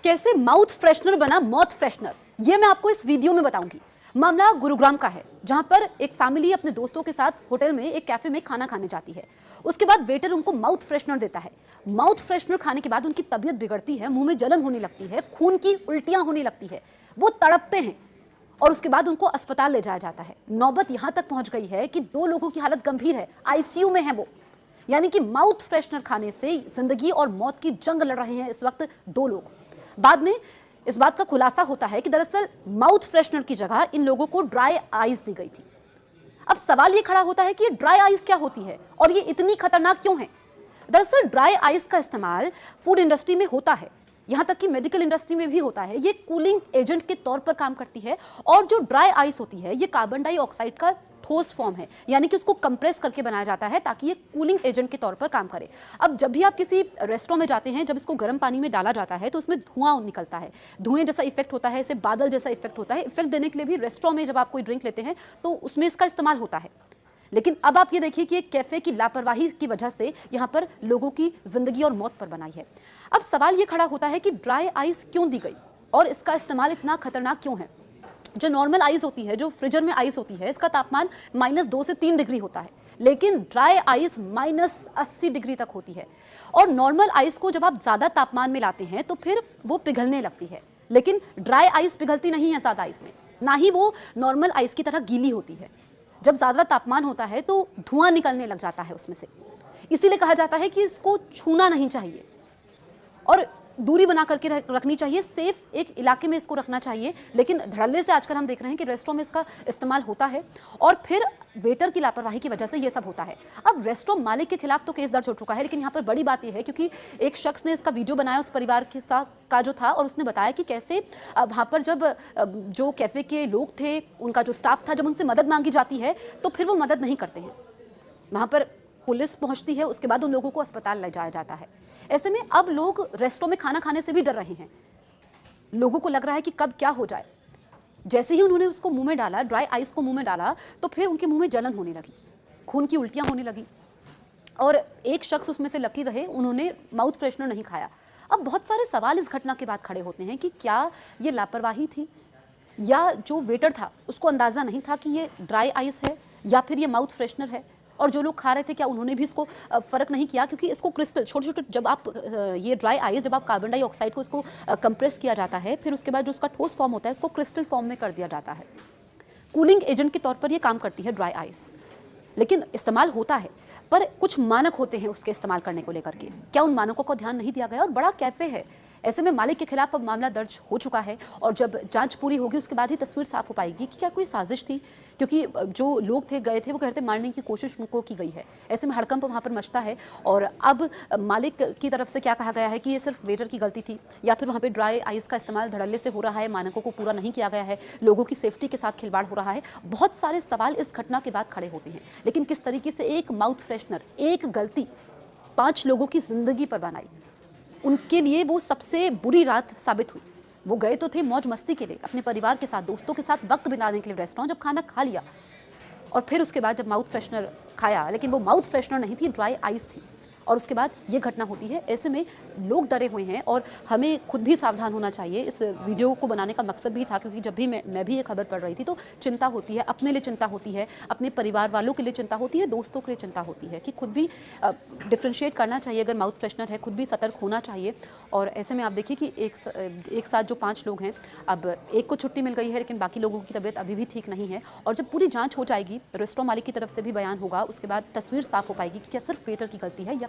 कैसे mouth freshener बना मौत फ्रेशनर, ये मैं आपको इस वीडियो में बताऊंगी। मामला गुरुग्राम का है, जहां पर एक फैमिली अपने दोस्तों के साथ होटल में एक कैफे में खाना खाने जाती है। उसके बाद वेटर उनको माउथ फ्रेशनर देता है। माउथ फ्रेशनर खाने के बाद उनकी तबीयत बिगड़ती है, मुंह में जलन होने लगती है, खून की उल्टियां होने लगती है, वो तड़पते हैं और उसके बाद उनको अस्पताल ले जाया जाता है। नौबत यहां तक पहुंच गई है कि 2 लोगों की हालत गंभीर है, आईसीयू में है वो। यानी कि माउथ फ्रेशनर खाने से जिंदगी और मौत की जंग लड़ रहे हैं इस वक्त 2 लोग। बाद में इस बात का खुलासा होता है कि दरअसल माउथ फ्रेशनर की जगह इन लोगों को ड्राई आइस दी गई थी। अब सवाल ये खड़ा होता है कि ड्राई आइस क्या होती है और ये इतनी खतरनाक क्यों है। दरअसल ड्राई आइस का इस्तेमाल फूड इंडस्ट्री में होता है, यहाँ तक कि मेडिकल इंडस्ट्री में भी होता है। ये कूलिंग एजेंट के तौर पर काम करती है और जो ड्राई आइस होती है ये कार्बन डाइऑक्साइड का ठोस फॉर्म है, यानी कि उसको कंप्रेस करके बनाया जाता है ताकि ये कूलिंग एजेंट के तौर पर काम करे। अब जब भी आप किसी रेस्टोरेंट में जाते हैं, जब इसको गर्म पानी में डाला जाता है तो उसमें धुआं निकलता है, धुएं जैसा इफेक्ट होता है, इसे बादल जैसा इफेक्ट होता है। इफेक्ट देने के लिए भी रेस्टोरेंट में जब आप कोई ड्रिंक लेते हैं तो उसमें इसका इस्तेमाल होता है। लेकिन अब आप ये देखिए कि एक कैफे की लापरवाही की वजह से यहाँ पर लोगों की जिंदगी और मौत पर बनाई है। अब सवाल ये खड़ा होता है कि ड्राई आइस क्यों दी गई और इसका इस्तेमाल इतना खतरनाक क्यों है। जो नॉर्मल आइस होती है, जो फ्रीजर में आइस होती है, इसका तापमान -2 से 3 डिग्री होता है, लेकिन ड्राई आइस -80 डिग्री तक होती है। और नॉर्मल आइस को जब आप ज़्यादा तापमान में लाते हैं तो फिर वो पिघलने लगती है, लेकिन ड्राई आइस पिघलती नहीं है ज़्यादा आइस में, ना ही वो नॉर्मल आइस की तरह गीली होती है। जब ज़्यादा तापमान होता है तो धुआं निकलने लग जाता है उसमें से। इसीलिए कहा जाता है कि इसको छूना नहीं चाहिए और दूरी बना करके रखनी चाहिए, सेफ एक इलाके में इसको रखना चाहिए। लेकिन धड़ल्ले से आजकल हम देख रहे हैं कि रेस्टोरेंट में इसका इस्तेमाल होता है और फिर वेटर की लापरवाही की वजह से ये सब होता है। अब रेस्टोरेंट मालिक के खिलाफ तो केस दर्ज हो चुका है, लेकिन यहाँ पर बड़ी बात यह है क्योंकि एक शख्स ने इसका वीडियो बनाया उस परिवार के साथ का जो था, और उसने बताया कि कैसे वहाँ पर जब जो कैफ़े के लोग थे, उनका जो स्टाफ था, जब उनसे मदद मांगी जाती है तो फिर वो मदद नहीं करते हैं। वहाँ पर पुलिस पहुंचती है, उसके बाद उन लोगों को अस्पताल ले जाया जाता है। ऐसे में अब लोग रेस्टोरेंट में खाना खाने से भी डर रहे हैं। लोगों को लग रहा है कि कब क्या हो जाए। जैसे ही उन्होंने उसको मुंह में डाला, ड्राई आइस को मुंह में डाला, तो फिर उनके मुंह में जलन होने लगी, खून की उल्टियां होने लगी। और एक शख्स उसमें से लकी रहे, उन्होंने माउथ फ्रेशनर नहीं खाया। अब बहुत सारे सवाल इस घटना के बाद खड़े होते हैं कि क्या ये लापरवाही थी, या जो वेटर था उसको अंदाज़ा नहीं था कि ये ड्राई आइस है या फिर ये माउथ फ्रेशनर है। और जो लोग खा रहे थे, क्या उन्होंने भी इसको फ़र्क नहीं किया, क्योंकि इसको क्रिस्टल छोटे छोटे, जब आप ये ड्राई आइस, जब आप कार्बन डाइऑक्साइड को इसको कंप्रेस किया जाता है, फिर उसके बाद जो उसका ठोस फॉर्म होता है उसको क्रिस्टल फॉर्म में कर दिया जाता है। कूलिंग एजेंट के तौर पर ये काम करती है ड्राई आइस, लेकिन इस्तेमाल होता है, पर कुछ मानक होते हैं उसके इस्तेमाल करने को लेकर के। क्या उन मानकों को ध्यान नहीं दिया गया? और बड़ा कैफ़े है, ऐसे में मालिक के खिलाफ अब मामला दर्ज हो चुका है और जब जांच पूरी होगी उसके बाद ही तस्वीर साफ हो पाएगी कि क्या कोई साजिश थी, क्योंकि जो लोग थे गए थे वो कहते मारने की कोशिश उनको की गई है। ऐसे में हड़कंप वहाँ पर मचता है। और अब मालिक की तरफ से क्या कहा गया है कि ये सिर्फ वेटर की गलती थी, या फिर वहाँ पर ड्राई आइस का इस्तेमाल धड़ल्ले से हो रहा है, मानकों को पूरा नहीं किया गया है, लोगों की सेफ्टी के साथ खिलवाड़ हो रहा है। बहुत सारे सवाल इस घटना के बाद खड़े होते हैं। लेकिन किस तरीके से एक माउथ फ्रेशनर, एक गलती 5 लोगों की जिंदगी पर बनाई, उनके लिए वो सबसे बुरी रात साबित हुई। वो गए तो थे मौज मस्ती के लिए, अपने परिवार के साथ, दोस्तों के साथ वक्त बिताने के लिए रेस्टोरेंट, जब खाना खा लिया और फिर उसके बाद जब माउथ फ्रेशनर खाया, लेकिन वो माउथ फ्रेशनर नहीं थी, ड्राई आइस थी, और उसके बाद ये घटना होती है। ऐसे में लोग डरे हुए हैं और हमें खुद भी सावधान होना चाहिए। इस वीडियो को बनाने का मकसद भी था क्योंकि जब भी मैं भी ये खबर पढ़ रही थी तो चिंता होती है, अपने लिए चिंता होती है, अपने परिवार वालों के लिए चिंता होती है, दोस्तों के लिए चिंता होती है कि खुद भी डिफ्रेंशिएट करना चाहिए। अगर माउथ फ्रेशनर है, खुद भी सतर्क होना चाहिए। और ऐसे में आप देखिए कि एक साथ जो 5 लोग हैं, अब एक को छुट्टी मिल गई है, लेकिन बाकी लोगों की तबीयत अभी भी ठीक नहीं है। और जब पूरी जाँच हो जाएगी, रेस्टोरेंट मालिक की तरफ से भी बयान होगा, उसके बाद तस्वीर साफ हो पाएगी कि क्या सिर्फ वेटर की गलती है या